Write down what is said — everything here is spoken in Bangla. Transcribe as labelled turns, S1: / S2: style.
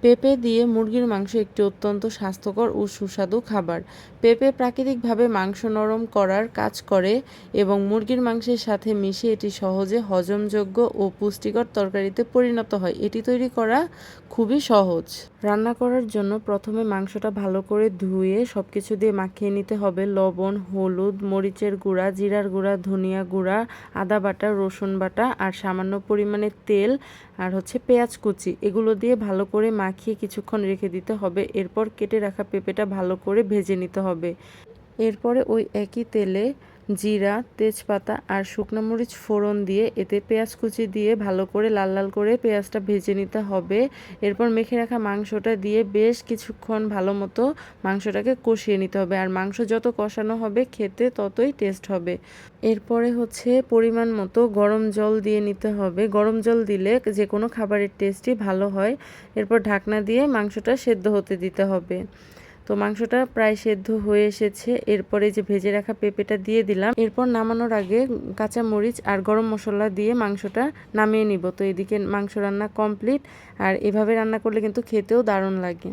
S1: পেঁপে দিয়ে মুরগির মাংস একটি অত্যন্ত স্বাস্থ্যকর ও সুস্বাদু খাবার। পেঁপে প্রাকৃতিকভাবে মাংস নরম করার কাজ করে এবং মুরগির মাংসের সাথে মিশে এটি সহজে হজমযোগ্য ও পুষ্টিকর তরকারিতে পরিণত হয়। এটি তৈরি করা খুবই সহজ। রান্না করার জন্য প্রথমে মাংসটা ভালো করে ধুয়ে সবকিছু দিয়ে মাখিয়ে নিতে হবে। লবণ, হলুদ, মরিচের গুঁড়া, জিরার গুঁড়া, ধনিয়া গুঁড়া, আদা বাটা, রসুন বাটা আর সামান্য পরিমাণে তেল আর পেঁয়াজ কুচি, এগুলো দিয়ে ভালো করে মাখিয়ে কিছুক্ষণ রেখে দিতে হবে। এরপর কেটে রাখা পেঁপেটা ভালো করে ভেজে নিতে হবে। এরপরে ওই একই তেলে জিরা, তেজপাতা আর শুকনো মরিচ ফোড়ন দিয়ে এতে পেঁয়াজ কুচি দিয়ে ভালো করে লাল লাল করে পেঁয়াজটা ভেজে নিতে হবে। এরপর মেখে রাখা মাংসটা দিয়ে বেশ কিছুক্ষণ ভালো মতো মাংসটাকে কষিয়ে নিতে হবে। আর মাংস যত কষানো হবে খেতে ততই টেস্ট হবে। এরপরে পরিমাণ মতো গরম জল দিয়ে নিতে হবে। গরম জল দিলে যে কোনো খাবারের টেস্টই ভালো হয়। এরপর ঢাকনা দিয়ে মাংসটা সেদ্ধ হতে দিতে হবে। তো মাংসটা প্রায় সেদ্ধ হয়ে এসেছে। এরপরে যে ভেজে রাখা পেঁপেটা দিয়ে দিলাম। এরপর নামানোর আগে কাঁচা মরিচ আর গরম মশলা দিয়ে মাংসটা নামিয়ে নিব। তো এদিকে মাংস রান্না কমপ্লিট। আর এভাবে রান্না করলে কিন্তু খেতেও দারুণ লাগে।